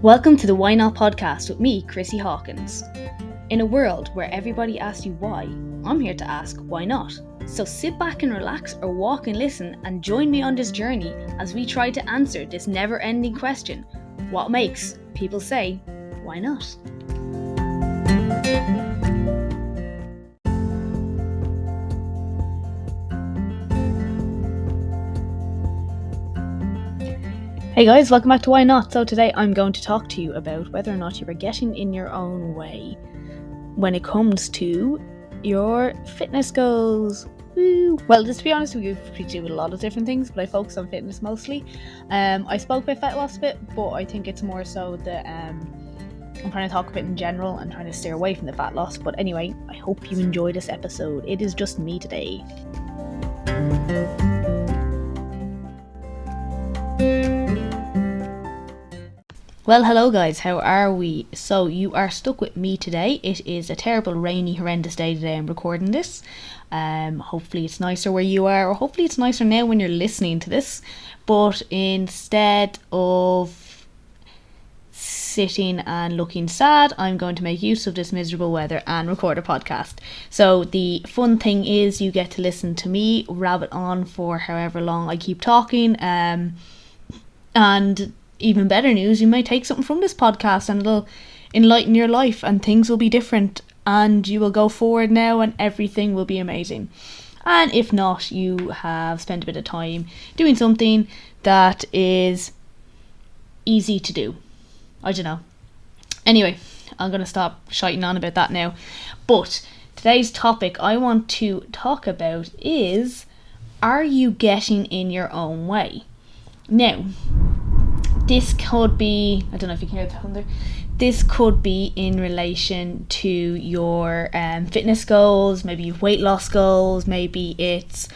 Welcome to the Why Not podcast with me, Chrissy Hawkins. In a world where everybody asks you why, I'm here to ask why not. So sit back and relax or walk and listen and join me on this journey as we try to answer this never-ending question: what makes people say, why not? Hey guys, welcome back to Why Not. So today I'm going to talk to you about whether or not you are getting in your own way when it comes to your fitness goals. Woo. Well, just to be honest, we do a lot of different things, but I focus on fitness mostly. I spoke about fat loss a bit, but I think it's more so that I'm trying to talk a bit in general and trying to steer away from the fat loss. But anyway, I hope you enjoy this episode. It is just me today. Well, hello guys, how are we? So you are stuck with me today. It is a terrible, rainy, horrendous day today I'm recording this. Hopefully it's nicer where you are, or hopefully it's nicer now when you're listening to this. But instead of sitting and looking sad, I'm going to make use of this miserable weather and record a podcast. So the fun thing is you get to listen to me rabbit on for however long I keep talking, and even better news, you might take something from this podcast and it'll enlighten your life and things will be different and you will go forward now and everything will be amazing. And if not, you have spent a bit of time doing something that is easy to do. I don't know. Anyway, I'm going to stop shiting on about that now. But today's topic I want to talk about is, are you getting in your own way? Now, this could be, I don't know if you can hear the thunder, this could be in relation to your fitness goals, maybe your weight loss goals, maybe it's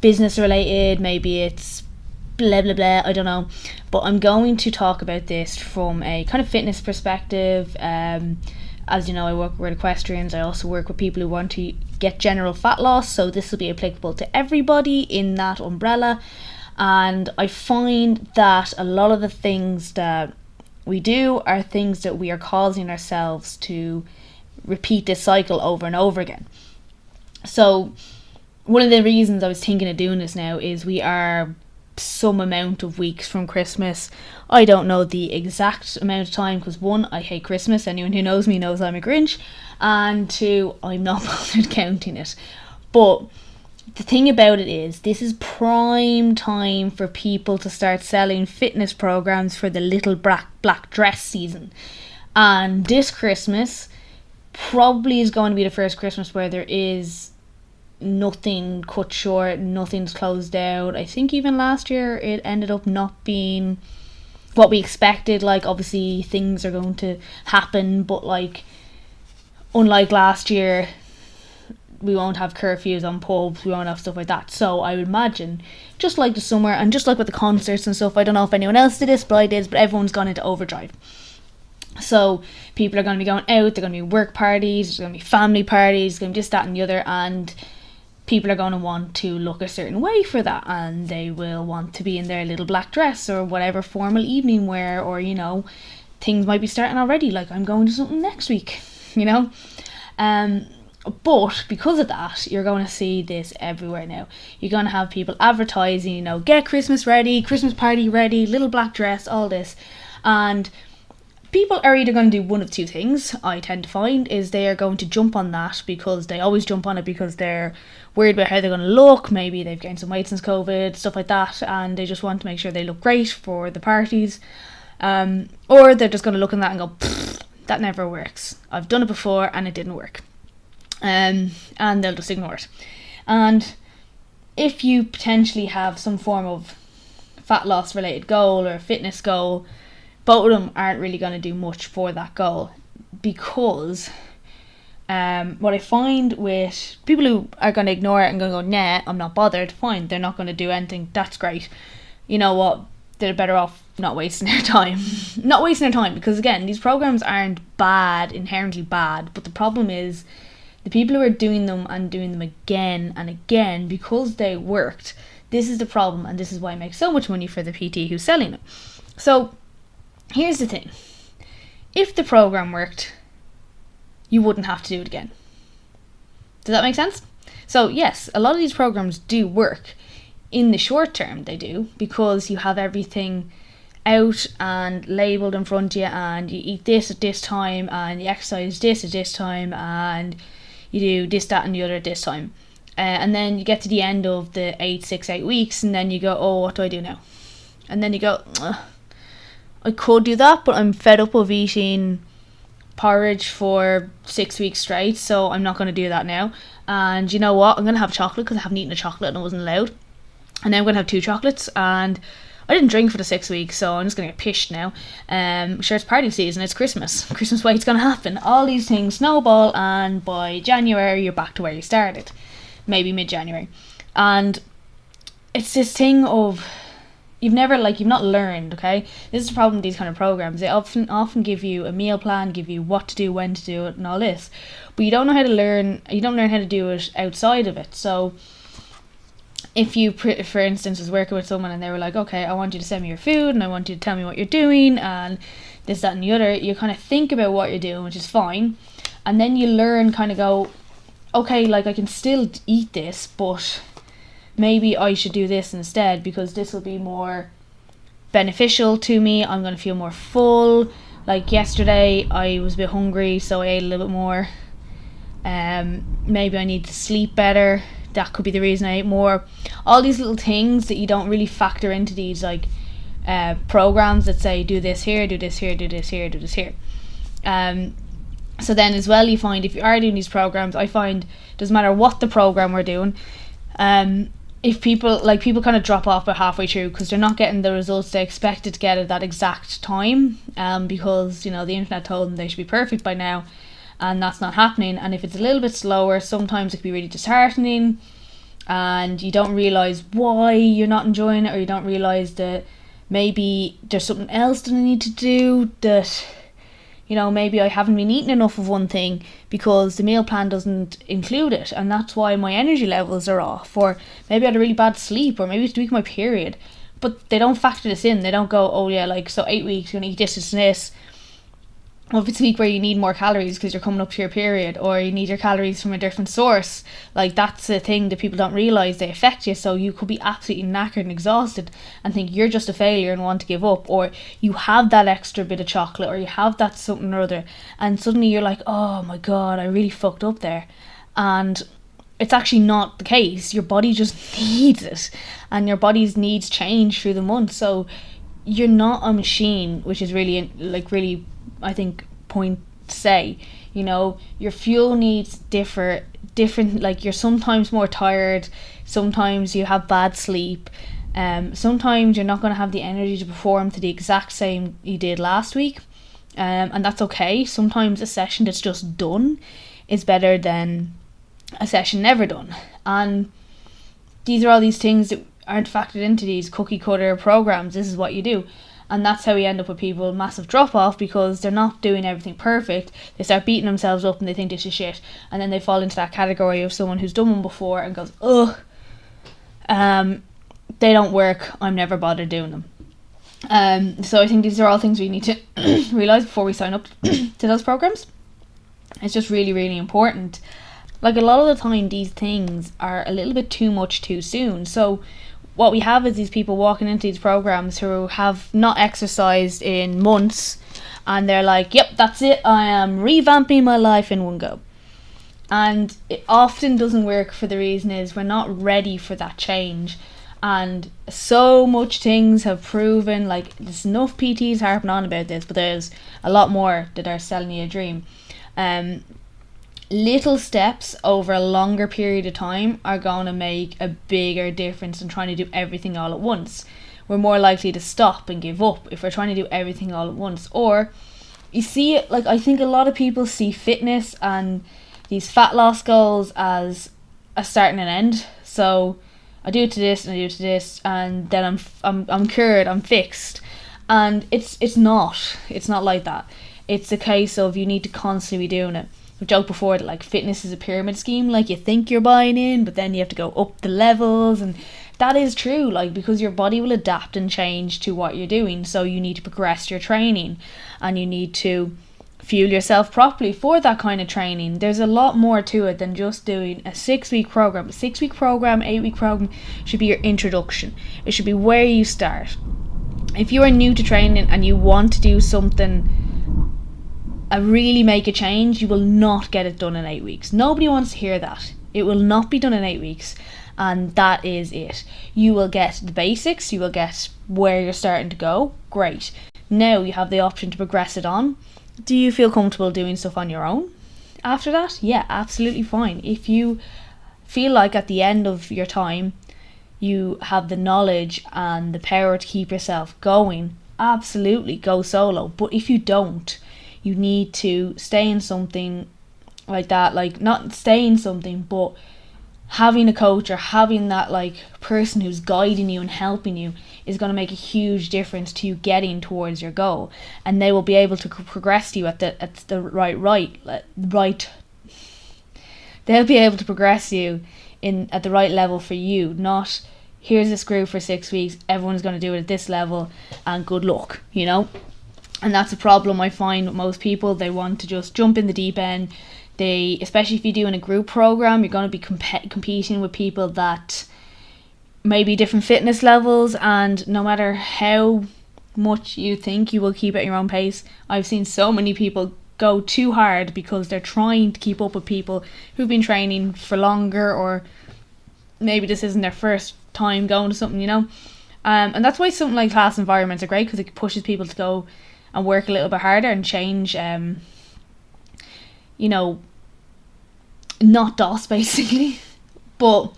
business related, maybe it's blah blah blah, I don't know. But I'm going to talk about this from a kind of fitness perspective. As you know, I work with equestrians. I also work with people who want to get general fat loss, so this will be applicable to everybody in that umbrella. And I find that a lot of the things that we do are things that we are causing ourselves to repeat this cycle over and over again. So one of the reasons I was thinking of doing this now is we are some amount of weeks from Christmas. I don't know the exact amount of time because one, I hate Christmas. Anyone who knows me knows I'm a Grinch. And two, I'm not bothered counting it. But the thing about it is, this is prime time for people to start selling fitness programs for the little black dress season. And this Christmas probably is going to be the first Christmas where there is nothing cut short, nothing's closed down. I think even last year it ended up not being what we expected. Like, obviously things are going to happen, but like, unlike last year, we won't have curfews on pubs, we won't have stuff like that. So I would imagine, just like the summer and just like with the concerts and stuff, I don't know if anyone else did this, but I did, but everyone's gone into overdrive. So people are going to be going out, they're going to be work parties, there's going to be family parties, there's going to be this, that and the other, and people are going to want to look a certain way for that, and they will want to be in their little black dress or whatever formal evening wear, or, you know, things might be starting already, like I'm going to something next week, you know. But because of that, you're going to see this everywhere now. You're going to have people advertising, you know, get Christmas ready, Christmas party ready, little black dress, all this. And people are either going to do one of two things, I tend to find, is they are going to jump on that because they always jump on it because they're worried about how they're going to look. Maybe they've gained some weight since COVID, stuff like that, and they just want to make sure they look great for the parties. Or they're just going to look at that and go, that never works. I've done it before and it didn't work. And they'll just ignore it. And if you potentially have some form of fat loss related goal or a fitness goal, both of them aren't really going to do much for that goal, because what I find with people who are going to ignore it and going to go, nah, I'm not bothered, fine, they're not going to do anything, that's great. You know what, they're better off not wasting their time. Not wasting their time, because again, these programs aren't bad, inherently bad, but the problem is the people who are doing them and doing them again and again because they worked. This is the problem, and this is why I make so much money for the PT who's selling them. So here's the thing. if the program worked, you wouldn't have to do it again. Does that make sense? So yes, a lot of these programs do work. In the short term, they do, because you have everything out and labelled in front of you, and you eat this at this time, and you exercise this at this time, and you do this, that and the other at this time. And then you get to the end of the 8 weeks, and then you go, oh, what do I do now? And then you go, I could do that, but I'm fed up of eating porridge for 6 weeks straight, so I'm not going to do that now. And you know what? I'm going to have chocolate because I haven't eaten a chocolate and I wasn't allowed. And then I'm going to have 2 chocolates, and I didn't drink for the 6 weeks, so I'm just going to get pissed now. Sure, it's party season, it's Christmas. Christmas weight's going to happen. All these things snowball, and by January, you're back to where you started. Maybe mid-January. And it's this thing of, you've not learned, okay? This is the problem with these kind of programs. They often give you a meal plan, give you what to do, when to do it, and all this. But you don't know how to learn, you don't learn how to do it outside of it. So if you, for instance, was working with someone and they were like, okay, I want you to send me your food and I want you to tell me what you're doing and this, that and the other, you kind of think about what you're doing, which is fine. And then you learn, kind of go, okay, like I can still eat this, but maybe I should do this instead because this will be more beneficial to me. I'm going to feel more full. Like yesterday I was a bit hungry, so I ate a little bit more. Maybe I need to sleep better. That could be the reason I ate more. All these little things that you don't really factor into these like programs that say do this here, do this here, do this here, do this here. So then as well, you find if you are doing these programs, I find doesn't matter what the program we're doing, if people kind of drop off about halfway through because they're not getting the results they expected to get at that exact time, because the internet told them they should be perfect by now, and that's not happening. And if it's a little bit slower, sometimes it can be really disheartening, and you don't realise why you're not enjoying it, or you don't realise that maybe there's something else that I need to do, that maybe I haven't been eating enough of one thing because the meal plan doesn't include it, and that's why my energy levels are off. Or maybe I had a really bad sleep, or maybe it's the week of my period, but they don't factor this in. They don't go, oh yeah, like, so 8 weeks you're gonna eat this, this and this. Or if it's a week where you need more calories because you're coming up to your period, or you need your calories from a different source, like that's a thing that people don't realise they affect you. So you could be absolutely knackered and exhausted and think you're just a failure and want to give up, or you have that extra bit of chocolate, or you have that something or other, and suddenly you're like, oh my god, I really fucked up there. And it's actually not the case. Your body just needs it, and your body's needs change through the month. So you're not a machine, which is really I think point to say. Your fuel needs different, like you're sometimes more tired, sometimes you have bad sleep, sometimes you're not going to have the energy to perform to the exact same you did last week, and that's okay. Sometimes a session that's just done is better than a session never done, and these are all these things that aren't factored into these cookie cutter programs. This is what you do. And that's how we end up with people, massive drop off, because they're not doing everything perfect. They start beating themselves up and they think this is shit. And then they fall into that category of someone who's done one before and goes, ugh, they don't work, I'm never bothered doing them. So I think these are all things we need to realise before we sign up to those programs. It's just really, really important. Like, a lot of the time these things are a little bit too much too soon. So what we have is these people walking into these programs who have not exercised in months, and they're like, yep, that's it, I am revamping my life in one go. And it often doesn't work for the reason is we're not ready for that change. And so much things have proven, like, there's enough PTs harping on about this, but there's a lot more that are selling you a dream. Little steps over a longer period of time are going to make a bigger difference than trying to do everything all at once. We're more likely to stop and give up if we're trying to do everything all at once. Or you see it, like, I think a lot of people see fitness and these fat loss goals as a start and an end. So I do it to this and I do it to this, and then I'm cured, I'm fixed. And it's not like that. It's a case of you need to constantly be doing it. I've joked before that, like, fitness is a pyramid scheme. Like, you think you're buying in, but then you have to go up the levels, and that is true, like, because your body will adapt and change to what you're doing. So you need to progress your training, and you need to fuel yourself properly for that kind of training. There's a lot more to it than just doing a 6-week program. A 6-week program, 8-week program should be your introduction. It should be where you start. If you are new to training and you want to do something, really make a change, you will not get it done in 8 weeks. Nobody wants to hear that. It will not be done in 8 weeks, and that is it. You will get the basics, you will get where you're starting to go. Great. Now you have the option to progress it on. Do you feel comfortable doing stuff on your own after that? Yeah, absolutely fine. If you feel like at the end of your time you have the knowledge and the power to keep yourself going, absolutely go solo. But if you don't, you need to stay in something like that, like not stay in something, but having a coach or having that like person who's guiding you and helping you is going to make a huge difference to you getting towards your goal, and they will be able to progress you at the right. They'll be able to progress you at the right level for you, not here's this group for 6 weeks, everyone's going to do it at this level and good luck, you know. And that's a problem I find with most people. They want to just jump in the deep end. Especially if you do in a group program, you're going to be competing with people that maybe different fitness levels, and no matter how much you think you will keep at your own pace, I've seen so many people go too hard because they're trying to keep up with people who've been training for longer, or maybe this isn't their first time going to something, you know. And that's why something like class environments are great, because it pushes people to go and work a little bit harder and change, you know, not DOS basically, but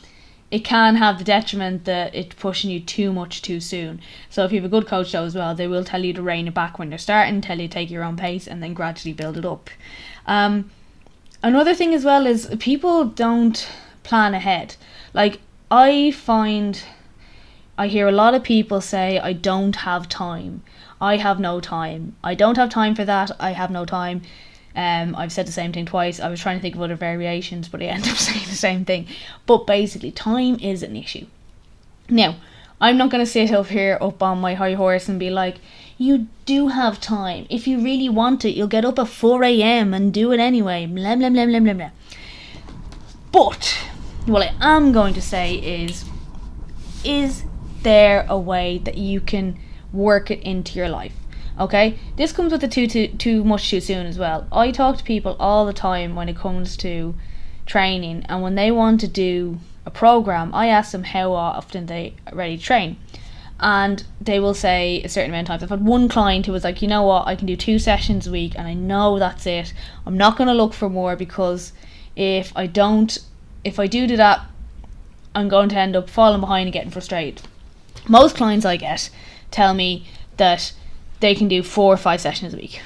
it can have the detriment that it's pushing you too much too soon. So if you have a good coach though as well, they will tell you to rein it back when you're starting, tell you to take your own pace and then gradually build it up. Another thing as well is people don't plan ahead. Like I hear a lot of people say, I don't have time. I have no time. I don't have time for that. I have no time. I've said the same thing twice. I was trying to think of other variations, but I end up saying the same thing. But basically, time is an issue. Now, I'm not going to sit up on my high horse and be like, you do have time. If you really want it, you'll get up at 4 a.m. and do it anyway. Blah, blah, blah, blah, blah, blah. But what I am going to say is there a way that you can work it into your life? Okay, this comes with the too much too soon as well. I talk to people all the time when it comes to training, and when they want to do a program, I ask them how often they are ready to train, and they will say a certain amount of times. I've had one client who was like, you know what, I can do 2 sessions a week and I know that's it. I'm not going to look for more, because if I do that, I'm going to end up falling behind and getting frustrated. Most clients I get tell me that they can do 4 or 5 sessions a week,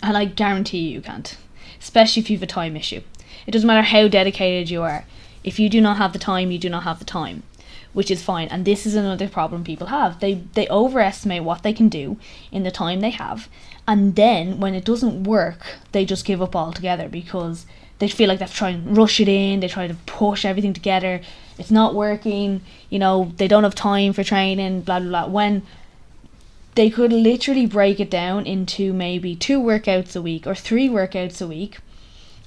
and I guarantee you can't, especially if you have a time issue. It doesn't matter how dedicated you are. If you do not have the time, you do not have the time, which is fine. And this is another problem people have. They overestimate what they can do in the time they have, and then when it doesn't work, they just give up altogether because they feel like they have to try and rush it in. They try to push everything together. It's not working. You know, they don't have time for training, blah, blah, blah. When they could literally break it down into maybe 2 workouts a week or 3 workouts a week,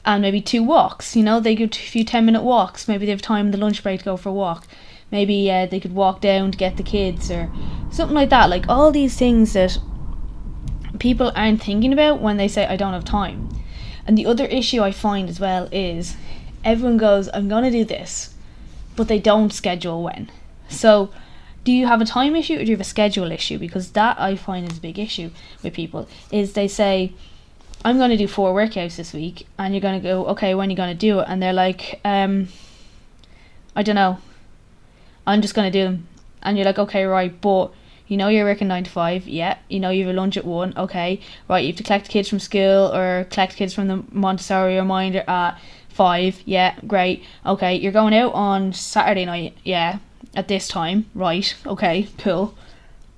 and maybe 2 walks. You know, they could a few 10-minute walks. Maybe they have time in the lunch break to go for a walk. Maybe they could walk down to get the kids or something like that. Like all these things that people aren't thinking about when they say, I don't have time. And the other issue I find as well is everyone goes, I'm going to do this, but they don't schedule when. So do you have a time issue or do you have a schedule issue? Because that I find is a big issue with people, is they say, I'm going to do 4 workouts this week, and you're going to go, okay, when are you going to do it? And they're like, I don't know, I'm just going to do them. And you're like, okay, right, but you know you're working 9 to 5, yeah, you know you have a lunch at 1, okay, right, you have to collect the kids from school or collect kids from the Montessori reminder at 5, yeah, great, okay, you're going out on Saturday night, yeah, at this time, right, okay, cool.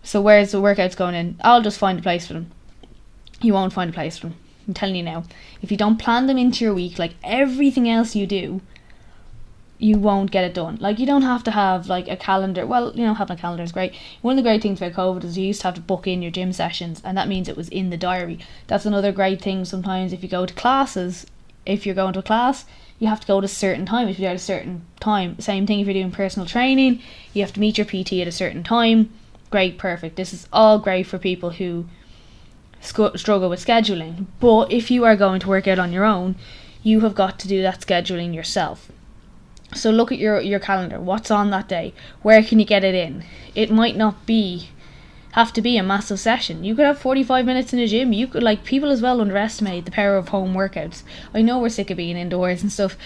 So where's the workouts going in? I'll just find a place for them. You won't find a place for them. I'm telling you now. If you don't plan them into your week like everything else you do, you won't get it done. Like, you don't have to have like a calendar. Well, having a calendar is great. One of the great things about COVID is you used to have to book in your gym sessions, and that means it was in the diary. That's another great thing. Sometimes if you go to classes, if you're going to a class, you have to go at a certain time. If you're at a certain time, same thing if you're doing personal training, you have to meet your PT at a certain time. Great, perfect. This is all great for people who struggle with scheduling. But if you are going to work out on your own, you have got to do that scheduling yourself. So look at your calendar. What's on that day? Where can you get it in? It might not have to be a massive session. You could have 45 minutes in a gym. You could, like, people as well underestimate the power of home workouts. I know we're sick of being indoors and stuff,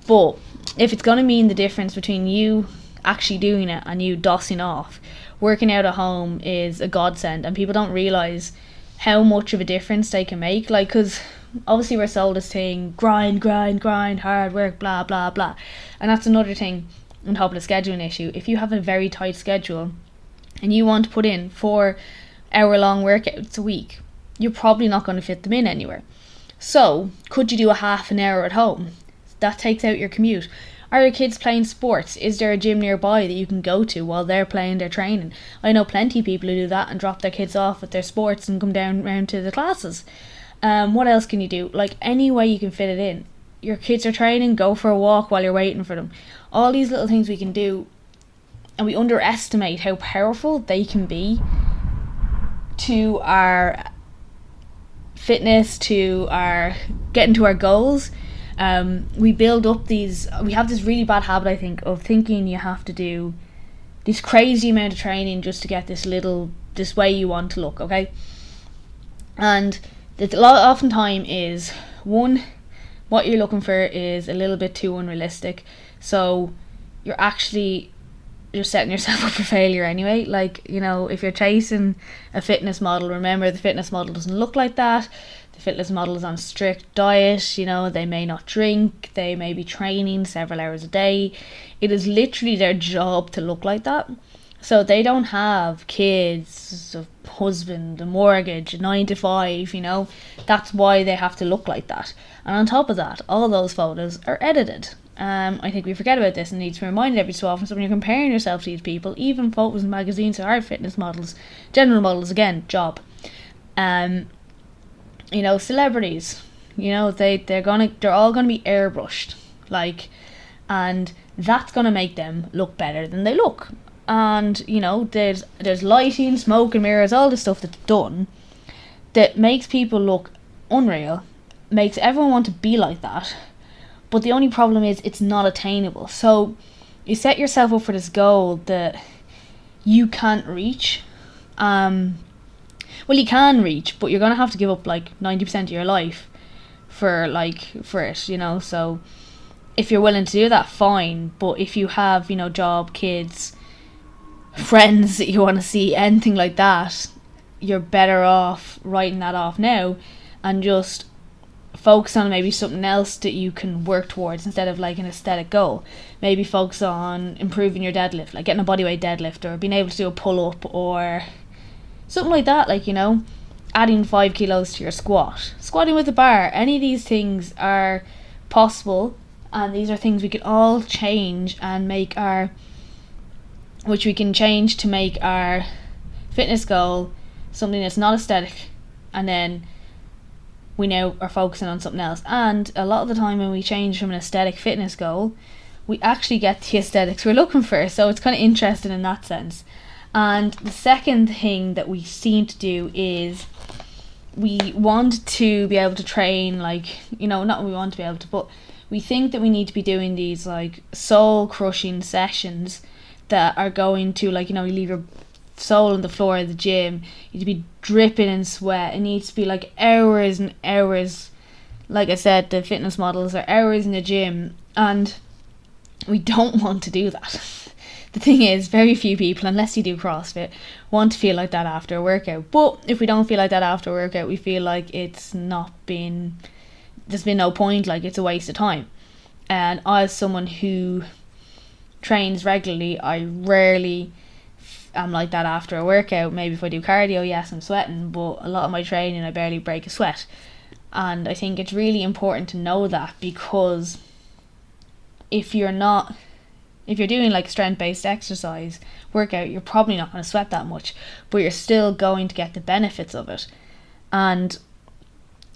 but if it's going to mean the difference between you actually doing it and you dossing off, working out at home is a godsend, and people don't realise how much of a difference they can make. Like, because obviously we're sold this thing, grind, hard work, blah, blah, blah. And that's another thing on top of the scheduling issue. If you have a very tight schedule and you want to put in 4-hour-long workouts a week, you're probably not going to fit them in anywhere. So, could you do a half an hour at home? That takes out your commute. Are your kids playing sports? Is there a gym nearby that you can go to while they're playing their training? I know plenty of people who do that and drop their kids off at their sports and come down round to the classes. What else can you do? Like, any way you can fit it in. Your kids are training, go for a walk while you're waiting for them. All these little things we can do, and we underestimate how powerful they can be to our fitness, to our getting to our goals. We build up we have this really bad habit, I think, of thinking you have to do this crazy amount of training just to get this way you want to look, okay? And oftentimes is, one, what you're looking for is a little bit too unrealistic, so you're setting yourself up for failure anyway. Like, if you're chasing a fitness model, remember the fitness model doesn't look like that. The fitness model is on a strict diet. They may not drink, they may be training several hours a day. It is literally their job to look like that. So they don't have kids, a husband, a mortgage, a 9 to 5, That's why they have to look like that. And on top of that, all those photos are edited. I think we forget about this and need to be reminded every so often. So when you're comparing yourself to these people, even photos in magazines that are fitness models, general models, again, job. Celebrities, they're all gonna be airbrushed, and that's gonna make them look better than they look. And there's lighting, smoke and mirrors, all the stuff that's done that makes people look unreal, makes everyone want to be like that. But the only problem is it's not attainable. So you set yourself up for this goal that you can't reach. Well, you can reach, but you're gonna have to give up 90% of your life for it. So if you're willing to do that, fine. But if you have job, kids, friends that you want to see, anything like that, you're better off writing that off now and just focus on maybe something else that you can work towards instead of an aesthetic goal. Maybe focus on improving your deadlift, like getting a bodyweight deadlift, or being able to do a pull-up, or something like that, adding 5 kilos to your squatting with a bar. Any of these things are possible, and these are things we can all change and make to make our fitness goal something that's not aesthetic, and then we now are focusing on something else. And a lot of the time when we change from an aesthetic fitness goal, we actually get the aesthetics we're looking for. So it's kind of interesting in that sense. And the second thing that we seem to do is we want to be able to train, not we want to be able to, but we think that we need to be doing these soul crushing sessions that are going to you leave your soul on the floor of the gym. You need to be dripping in sweat. It needs to be hours and hours. Like I said, the fitness models are hours in the gym, and we don't want to do that. The thing is, very few people, unless you do CrossFit, want to feel like that after a workout. But if we don't feel like that after a workout, we feel like there's been no point, it's a waste of time. And as someone who trains regularly, I rarely am like that after a workout. Maybe if I do cardio, yes, I'm sweating, but a lot of my training I barely break a sweat. And I think it's really important to know that, because if you're not If you're doing like strength-based exercise workout, you're probably not going to sweat that much, but you're still going to get the benefits of it. And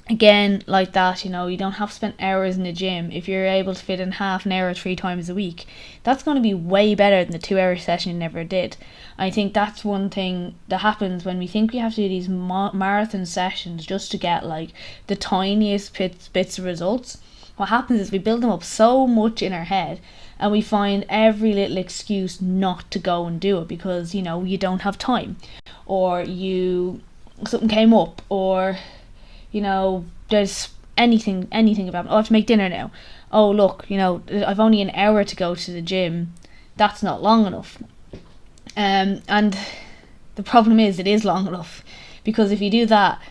again, like that, you don't have to spend hours in the gym. If you're able to fit in half an hour 3 times a week, that's going to be way better than the 2-hour session you never did. I think that's one thing that happens when we think we have to do these marathon sessions just to get like the tiniest bits of results. What happens is we build them up so much in our head, and we find every little excuse not to go and do it because you don't have time, or something came up, or there's anything about, I have to make dinner now. Oh look, I've only an hour to go to the gym. That's not long enough. And the problem is, it is long enough, because if you do that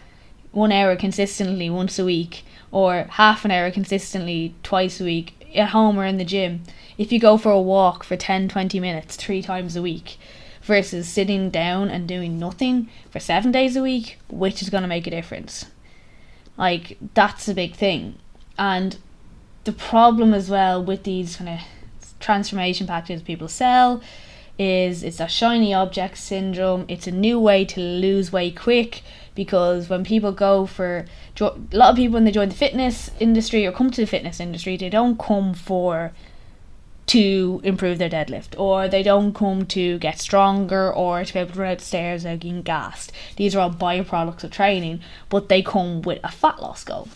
1 hour consistently once a week, or half an hour consistently twice a week, at home or in the gym, if you go for a walk for 10-20 minutes 3 times a week, versus sitting down and doing nothing for 7 days a week, which is going to make a difference? Like, that's a big thing. And the problem as well with these kind of transformation packages people sell is it's a shiny object syndrome. It's a new way to lose weight quick, because when people a lot of people, when they join the fitness industry or come to the fitness industry, they don't come to improve their deadlift, or they don't come to get stronger, or to be able to run out the stairs without getting gassed. These are all byproducts of training, but they come with a fat loss goal.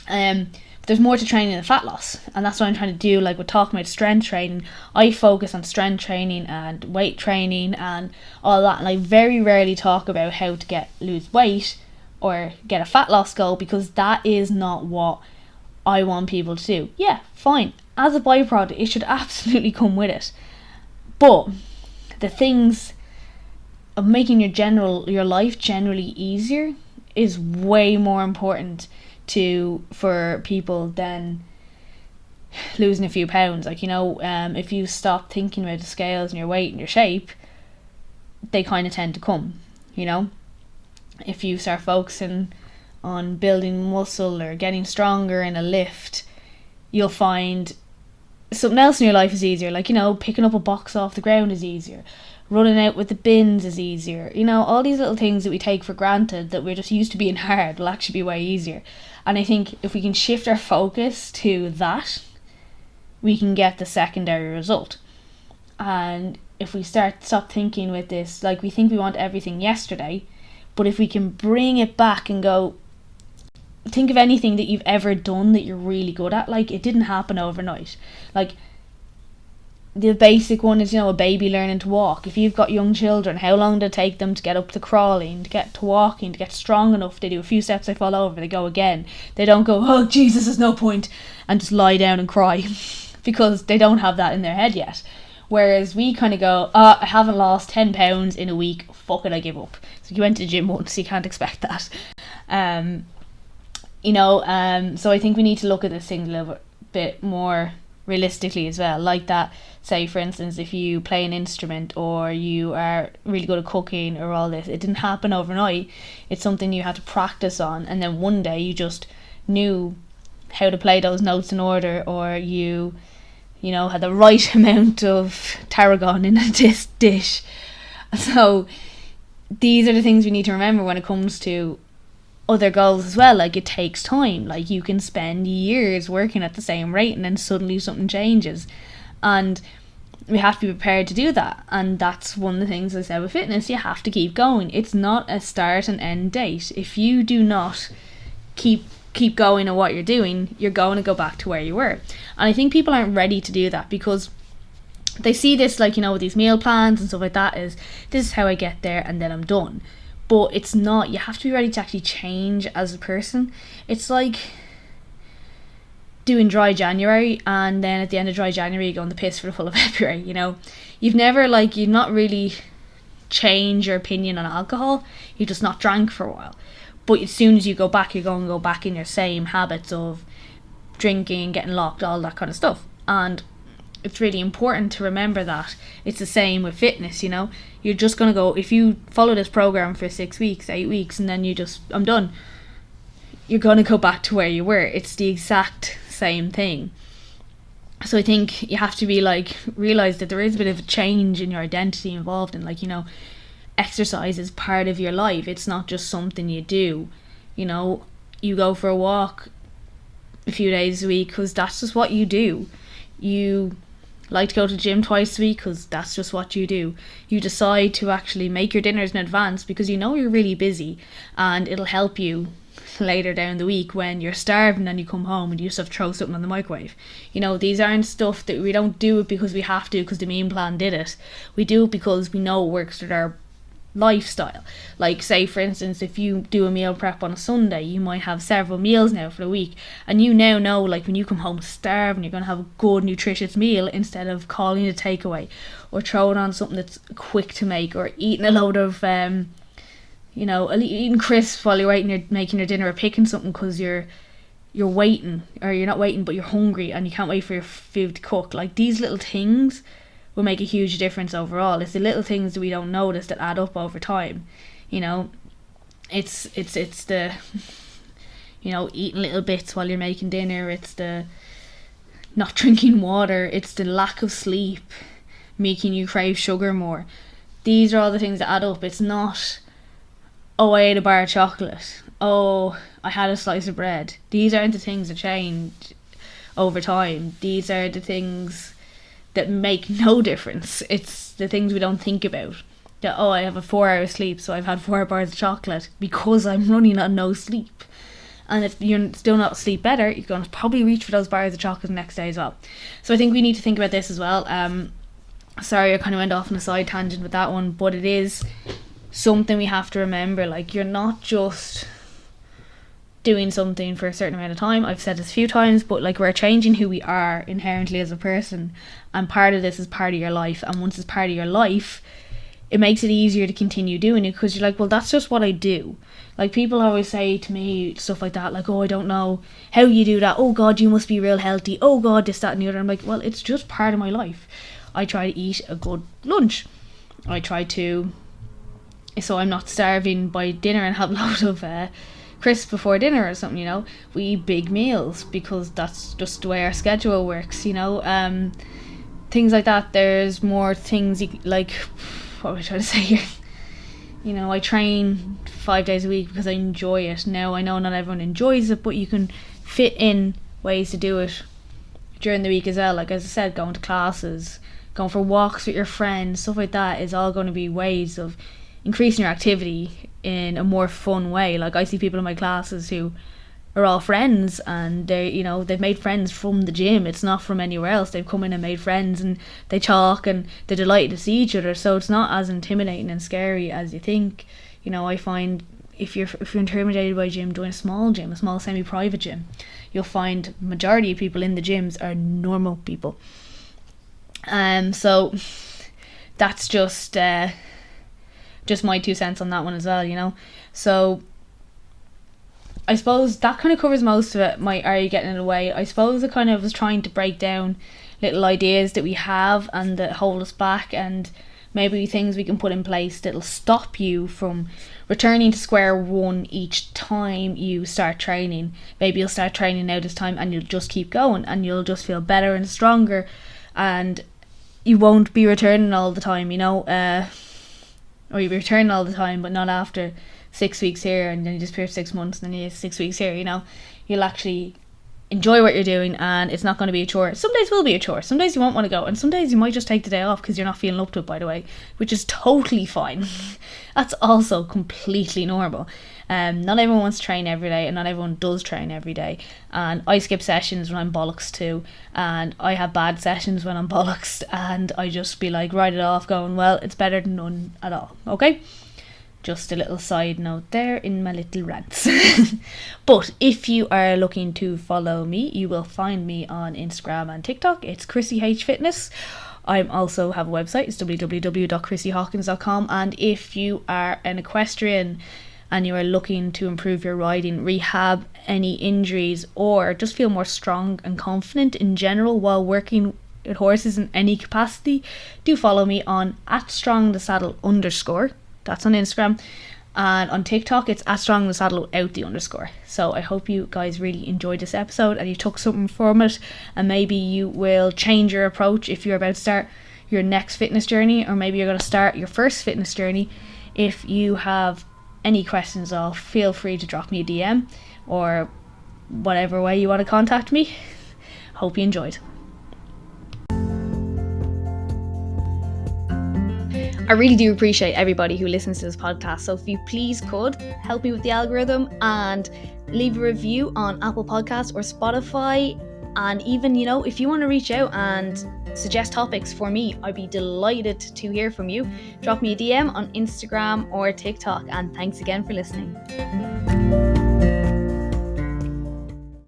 But there's more to training than fat loss, and that's what I'm trying to do. Like, we're talking about strength training, I focus on strength training and weight training and all that, and I very rarely talk about how to lose weight or get a fat loss goal, because that is not what I want people to do. Yeah, fine, as a byproduct it should absolutely come with it, but the things of making your life generally easier is way more important for people than losing a few pounds. Like, if you stop thinking about the scales and your weight and your shape, they kind of tend to come. If you start focusing on building muscle or getting stronger in a lift, you'll find something else in your life is easier. Like, picking up a box off the ground is easier, running out with the bins is easier. All these little things that we take for granted that we're just used to being hard will actually be way easier. And I think if we can shift our focus to that, we can get the secondary result. And if we stop thinking with this, like, we think we want everything yesterday, but if we can bring it back and go, think of anything that you've ever done that you're really good at. Like, it didn't happen overnight. Like, the basic one is, a baby learning to walk. If you've got young children, how long did it take them to get up to crawling, to get to walking, to get strong enough? They do a few steps, they fall over, they go again. They don't go, oh Jesus, there's no point, and just lie down and cry because they don't have that in their head yet. Whereas we kind of go, I haven't lost 10 pounds in a week, fuck it, I give up. So you went to the gym once, you can't expect that. So I think we need to look at this thing a little bit more realistically as well. Like that, say for instance, if you play an instrument or you are really good at cooking or all this, it didn't happen overnight. It's something you had to practice on, and then one day you just knew how to play those notes in order, or you had the right amount of tarragon in a dish. So these are the things we need to remember when it comes to other goals as well. Like, it takes time. Like, you can spend years working at the same rate and then suddenly something changes, and we have to be prepared to do that. And that's one of the things I said with fitness, you have to keep going. It's not a start and end date. If you do not keep going at what you're doing, you're going to go back to where you were. And I think people aren't ready to do that, because they see this, like, with these meal plans and stuff like that, is this is how I get there and then I'm done. But it's not. You have to be ready to actually change as a person. It's like doing dry January, and then at the end of dry January you go on the piss for the full of February. You've not really changed your opinion on alcohol. You've just not drank for a while. But as soon as you go back, you're going to go back in your same habits of drinking, getting locked, all that kind of stuff. And it's really important to remember that. It's the same with fitness. You're just going to go, if you follow this program for 6 weeks, 8 weeks, and then I'm done, you're going to go back to where you were. It's the exact same thing. So I think you have to be like, realize that there is a bit of a change in your identity involved in, like, you know, exercise is part of your life. It's not just something you do. You know, you go for a walk a few days a week because that's just what you do. You like to go to the gym twice a week because that's just what you do. You decide to actually make your dinners in advance because you know you're really busy, and it'll help you later down the week when you're starving and you come home and you just have to throw something on the microwave. You know, these aren't stuff that we don't do it because we have to, because the meal plan did it. We do it because we know it works with our lifestyle. Like, say for instance, if you do a meal prep on a Sunday, you might have several meals now for the week, and you now know, like, when you come home starving, you're going to have a good nutritious meal instead of calling it a takeaway or throwing on something that's quick to make, or eating a load of you know, eating crisps while you're making your dinner, or picking something because you're waiting, or you're not waiting but you're hungry and you can't wait for your food to cook. Like, these little things will make a huge difference overall. It's the little things that we don't notice that add up over time. You know, it's the, you know, eating little bits while you're making dinner. It's the not drinking water. It's the lack of sleep making you crave sugar more. These are all the things that add up. It's not, oh, I ate a bar of chocolate, oh, I had a slice of bread. These aren't the things that change over time. These are the things that make no difference. It's the things we don't think about. That, oh, I have a 4-hour sleep, so I've had 4 bars of chocolate because I'm running on no sleep. And if you're still not sleep better, you're going to probably reach for those bars of chocolate the next day as well. So I think we need to think about this as well. Sorry, I kind of went off on a side tangent with that one, but it is something we have to remember. Like, you're not just doing something for a certain amount of time. I've said this a few times, but like, we're changing who we are inherently as a person, and part of this is part of your life. And once it's part of your life, it makes it easier to continue doing it, because you're like, well, that's just what I do. Like, people always say to me stuff like that, like, oh, I don't know how you do that, oh god, you must be real healthy, oh god, this, that and the other. I'm like, well, it's just part of my life. I try to eat a good lunch. I try to, so I'm not starving by dinner and have a load of crisps before dinner or something, you know. We eat big meals because that's just the way our schedule works, you know. Things like that. There's more things like, what am I trying to say here? You know, I train 5 days a week because I enjoy it. Now, I know not everyone enjoys it, but you can fit in ways to do it during the week as well. Like, as I said, going to classes, going for walks with your friends, stuff like that is all going to be ways of increasing your activity in a more fun way. Like, I see people in my classes who are all friends, and they, you know, they've made friends from the gym. It's not from anywhere else. They've come in and made friends, and they talk and they're delighted to see each other. So it's not as intimidating and scary as you think. You know, I find if you're intimidated by a gym, join a small semi-private gym. You'll find majority of people in the gyms are normal people. So that's just my 2 cents on that one as well, you know. So I suppose that kind of covers most of it. Are you getting in the way? I suppose it kind of was trying to break down little ideas that we have and that hold us back, and maybe things we can put in place that'll stop you from returning to square one each time you start training. Maybe you'll start training now this time and you'll just keep going, and you'll just feel better and stronger, and you won't be returning all the time, you know. Or you'll be returning all the time, but not after 6 weeks here and then you disappear for 6 months and then you have 6 weeks here, you know. You'll actually enjoy what you're doing, and it's not going to be a chore. Some days will be a chore, some days you won't want to go, and some days you might just take the day off because you're not feeling up to it, by the way, which is totally fine. That's also completely normal. Not everyone wants to train every day, and not everyone does train every day, and I skip sessions when I'm bollocks too, and I have bad sessions when I'm bollocks, and I just be like, write it off, going, well, it's better than none at all. Okay, just a little side note there in my little rants. But if you are looking to follow me, you will find me on Instagram and TikTok. It's Chrissy H Fitness. I also have a website. It's www.chrissyhawkins.com. And if you are an equestrian and you are looking to improve your riding, rehab any injuries, or just feel more strong and confident in general while working with horses in any capacity, do follow me on @strongthesaddle_. That's on Instagram. And on TikTok, it's at Strong in the Saddle without the underscore. So I hope you guys really enjoyed this episode and you took something from it, and maybe you will change your approach if you're about to start your next fitness journey, or maybe you're going to start your first fitness journey. If you have any questions, feel free to drop me a DM or whatever way you want to contact me. Hope you enjoyed. I really do appreciate everybody who listens to this podcast, so if you please could help me with the algorithm and leave a review on Apple Podcasts or Spotify, and even, if you want to reach out and suggest topics for me, I'd be delighted to hear from you. Drop me a DM on Instagram or TikTok, and thanks again for listening.